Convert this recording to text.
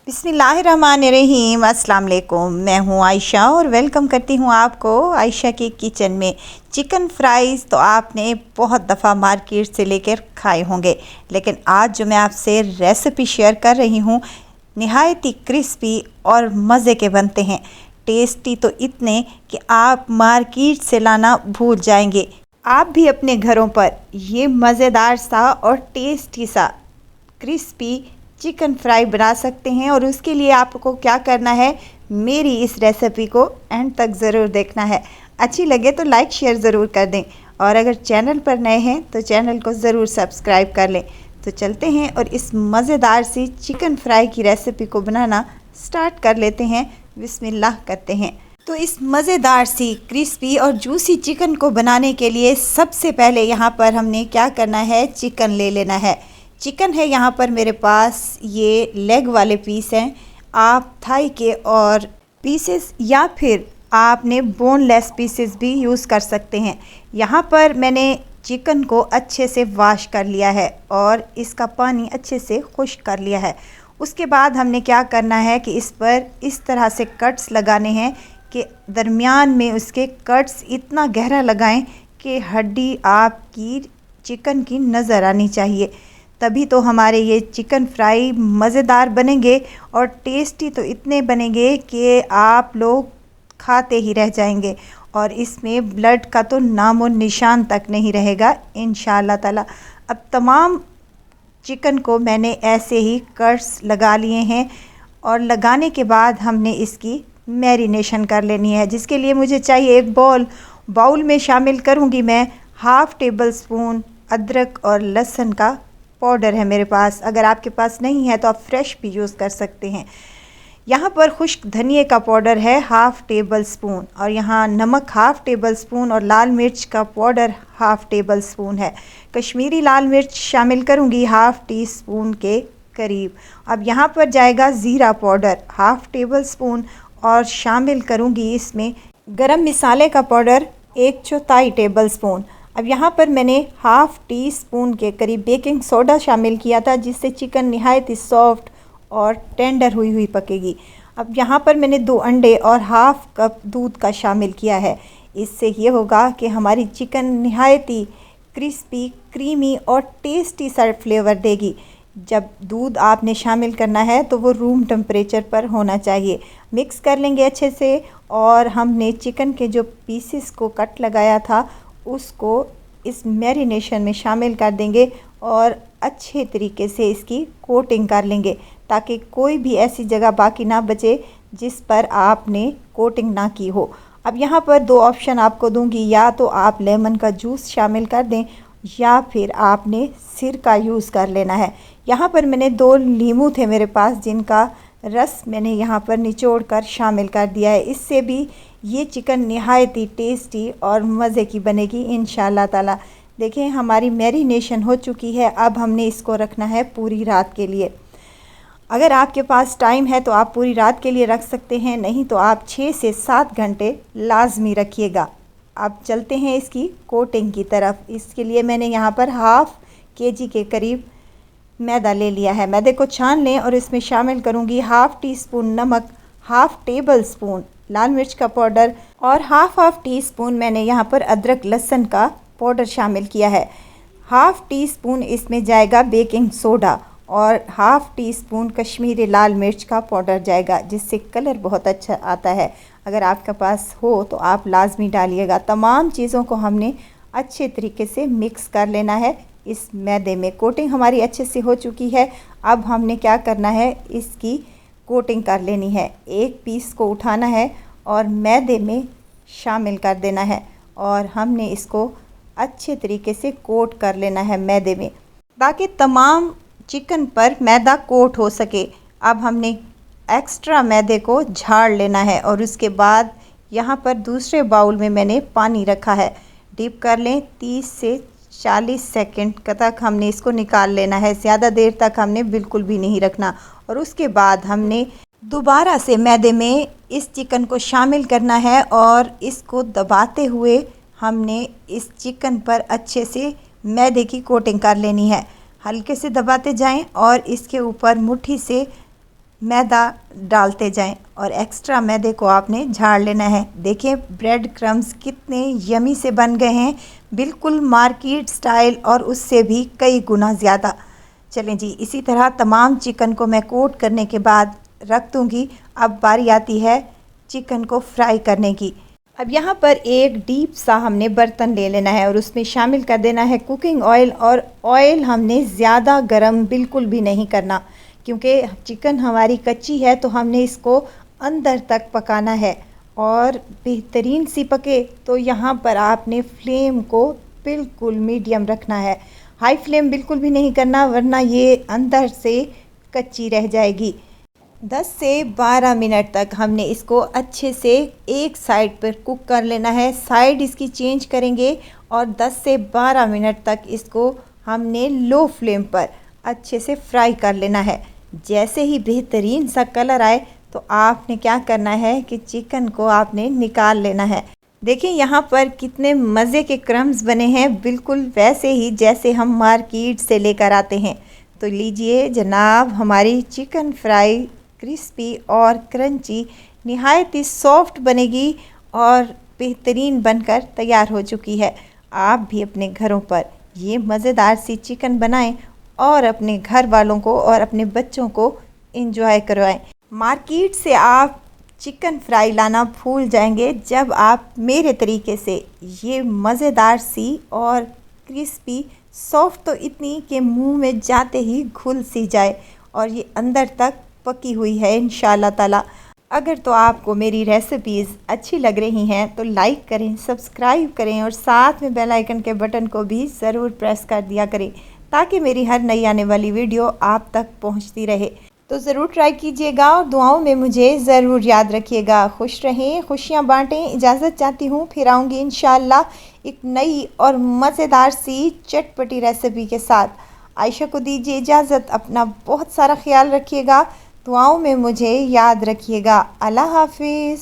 बिस्मिल्लाहिर्रहमानिर्रहीम। अस्सलाम वालेकुम। मैं हूँ आयशा और वेलकम करती हूँ आपको आयशा के किचन में। चिकन फ्राइज़ तो आपने बहुत दफ़ा मार्केट से लेकर खाए होंगे, लेकिन आज जो मैं आपसे रेसिपी शेयर कर रही हूँ नहायत ही क्रिस्पी और मज़े के बनते हैं। टेस्टी तो इतने कि आप मार्केट से लाना भूल जाएंगे। आप भी अपने घरों पर ये मज़ेदार सा और टेस्टी सा क्रिस्पी चिकन फ्राई बना सकते हैं। और उसके लिए आपको क्या करना है, मेरी इस रेसिपी को एंड तक ज़रूर देखना है। अच्छी लगे तो लाइक शेयर ज़रूर कर दें, और अगर चैनल पर नए हैं तो चैनल को ज़रूर सब्सक्राइब कर लें। तो चलते हैं और इस मज़ेदार सी चिकन फ्राई की रेसिपी को बनाना स्टार्ट कर लेते हैं। बिस्मिल्लाह करते हैं। तो इस मज़ेदार सी क्रिस्पी और जूसी चिकन को बनाने के लिए सबसे पहले यहाँ पर हमने क्या करना है, चिकन ले लेना है। चिकन है यहाँ पर मेरे पास, ये लेग वाले पीस हैं। आप थाई के और पीसेस या फिर आपने बोनलेस पीसेस भी यूज़ कर सकते हैं। यहाँ पर मैंने चिकन को अच्छे से वॉश कर लिया है और इसका पानी अच्छे से खुश्क कर लिया है। उसके बाद हमने क्या करना है कि इस पर इस तरह से कट्स लगाने हैं कि दरमियान में उसके कट्स इतना गहरा लगाएं कि हड्डी आपकी चिकन की नज़र आनी चाहिए। तभी तो हमारे ये चिकन फ्राई मज़ेदार बनेंगे और टेस्टी तो इतने बनेंगे कि आप लोग खाते ही रह जाएंगे, और इसमें ब्लड का तो नामो निशान तक नहीं रहेगा इंशाअल्लाह ताला। अब तमाम चिकन को मैंने ऐसे ही कट्स लगा लिए हैं, और लगाने के बाद हमने इसकी मैरिनेशन कर लेनी है, जिसके लिए मुझे चाहिए एक बाउल में शामिल करूँगी मैं हाफ़ टेबल स्पून अदरक और लहसुन का पाउडर है मेरे पास। अगर आपके पास नहीं है तो आप फ्रेश भी यूज़ कर सकते हैं। यहाँ पर खुश्क धनिए का पाउडर है हाफ़ टेबल स्पून, और यहाँ नमक हाफ़ टेबल स्पून, और लाल मिर्च का पाउडर हाफ़ टेबल स्पून है। कश्मीरी लाल मिर्च शामिल करूँगी हाफ़ टी स्पून के करीब। अब यहाँ पर जाएगा ज़ीरा पाउडर हाफ़ टेबल स्पून, और शामिल करूँगी इसमें गरम मसाले का पाउडर 1/4 टेबल स्पून। अब यहाँ पर मैंने हाफ़ टी स्पून के करीब बेकिंग सोडा शामिल किया था, जिससे चिकन नहायत ही सॉफ्ट और टेंडर हुई पकेगी। अब यहाँ पर मैंने 2 अंडे और हाफ़ कप दूध का शामिल किया है। इससे ये होगा कि हमारी चिकन नहायत ही क्रिस्पी, क्रीमी और टेस्टी सा फ्लेवर देगी। जब दूध आपने शामिल करना है तो वो रूम टेम्परेचर पर होना चाहिए। मिक्स कर लेंगे अच्छे से, और हमने चिकन के जो पीसेस को कट लगाया था उसको इस मैरिनेशन में शामिल कर देंगे और अच्छे तरीके से इसकी कोटिंग कर लेंगे, ताकि कोई भी ऐसी जगह बाकी ना बचे जिस पर आपने कोटिंग ना की हो। अब यहाँ पर 2 ऑप्शन आपको दूंगी, या तो आप लेमन का जूस शामिल कर दें या फिर आपने सिरका यूज़ कर लेना है। यहाँ पर मैंने 2 नींबू थे मेरे पास, जिनका रस मैंने यहाँ पर निचोड़ कर शामिल कर दिया है। इससे भी ये चिकन नहायत ही टेस्टी और मज़े की बनेगी इंशाअल्लाह ताला। देखें हमारी मैरिनेशन हो चुकी है। अब हमने इसको रखना है पूरी रात के लिए। अगर आपके पास टाइम है तो आप पूरी रात के लिए रख सकते हैं, नहीं तो आप 6 से 7 घंटे लाजमी रखिएगा। अब चलते हैं इसकी कोटिंग की तरफ। इसके लिए मैंने यहाँ पर हाफ़ केजी के करीब मैदा ले लिया है। मैदे को छान लें और इसमें शामिल करूँगी हाफ़ टी स्पून नमक, हाफ़ टेबल स्पून लाल मिर्च का पाउडर, और हाफ़ टी स्पून मैंने यहाँ पर अदरक लहसुन का पाउडर शामिल किया है। हाफ़ टी स्पून इसमें जाएगा बेकिंग सोडा, और हाफ़ टी स्पून कश्मीरी लाल मिर्च का पाउडर जाएगा, जिससे कलर बहुत अच्छा आता है। अगर आपके पास हो तो आप लाजमी डालिएगा। तमाम चीज़ों को हमने अच्छे तरीके से मिक्स कर लेना है इस मैदे में। कोटिंग हमारी अच्छे से हो चुकी है। अब हमने क्या करना है, इसकी कोटिंग कर लेनी है। एक पीस को उठाना है और मैदे में शामिल कर देना है, और हमने इसको अच्छे तरीके से कोट कर लेना है मैदे में, ताकि तमाम चिकन पर मैदा कोट हो सके। अब हमने एक्स्ट्रा मैदे को झाड़ लेना है, और उसके बाद यहाँ पर दूसरे बाउल में मैंने पानी रखा है। डिप कर लें। 30 से 40 सेकंड तक हमने इसको निकाल लेना है। ज़्यादा देर तक हमने बिल्कुल भी नहीं रखना। और उसके बाद हमने दोबारा से मैदे में इस चिकन को शामिल करना है, और इसको दबाते हुए हमने इस चिकन पर अच्छे से मैदे की कोटिंग कर लेनी है। हल्के से दबाते जाएं और इसके ऊपर मुट्ठी से मैदा डालते जाएं और एक्स्ट्रा मैदे को आपने झाड़ लेना है। देखिए ब्रेड क्रम्स कितने यमी से बन गए हैं, बिल्कुल मार्केट स्टाइल और उससे भी कई गुना ज़्यादा। चलें जी, इसी तरह तमाम चिकन को मैं कोट करने के बाद रख दूँगी। अब बारी आती है चिकन को फ्राई करने की। अब यहाँ पर एक डीप सा हमने बर्तन ले लेना है और उसमें शामिल कर देना है कुकिंग ऑयल। और ऑयल हमने ज़्यादा गरम बिल्कुल भी नहीं करना, क्योंकि चिकन हमारी कच्ची है तो हमने इसको अंदर तक पकाना है और बेहतरीन सी पके। तो यहाँ पर आपने फ्लेम को बिल्कुल मीडियम रखना है, हाई फ्लेम बिल्कुल भी नहीं करना, वरना ये अंदर से कच्ची रह जाएगी। 10 से 12 मिनट तक हमने इसको अच्छे से एक साइड पर कुक कर लेना है। साइड इसकी चेंज करेंगे और 10 से 12 मिनट तक इसको हमने लो फ्लेम पर अच्छे से फ्राई कर लेना है। जैसे ही बेहतरीन सा कलर आए तो आपने क्या करना है कि चिकन को आपने निकाल लेना है। देखिए यहाँ पर कितने मज़े के क्रम्स बने हैं, बिल्कुल वैसे ही जैसे हम मार्केट से लेकर आते हैं। तो लीजिए जनाब, हमारी चिकन फ्राई क्रिस्पी और क्रंची निहायत ही सॉफ्ट बनेगी और बेहतरीन बनकर तैयार हो चुकी है। आप भी अपने घरों पर ये मज़ेदार सी चिकन बनाएं और अपने घर वालों को और अपने बच्चों को एंजॉय करवाएं। मार्केट से आप चिकन फ्राई लाना भूल जाएंगे जब आप मेरे तरीके से ये मज़ेदार सी और क्रिस्पी सॉफ्ट तो इतनी कि मुंह में जाते ही घुल सी जाए और ये अंदर तक पकी हुई है इंशाल्लाह ताला। अगर तो आपको मेरी रेसिपीज़ अच्छी लग रही हैं तो लाइक करें, सब्सक्राइब करें और साथ में बेल आइकन के बटन को भी ज़रूर प्रेस कर दिया करें, ताकि मेरी हर नई आने वाली वीडियो आप तक पहुंचती रहे। तो ज़रूर ट्राई कीजिएगा और दुआओं में मुझे ज़रूर याद रखिएगा। खुश रहें, खुशियाँ बाँटें। इजाज़त चाहती हूँ, फिर आऊँगी इंशाल्लाह एक नई और मज़ेदार सी चटपटी रेसिपी के साथ। आयशा को दीजिए इजाज़त, अपना बहुत सारा ख्याल रखिएगा, दुआओं में मुझे याद रखिएगा। अल्लाह हाफिज़।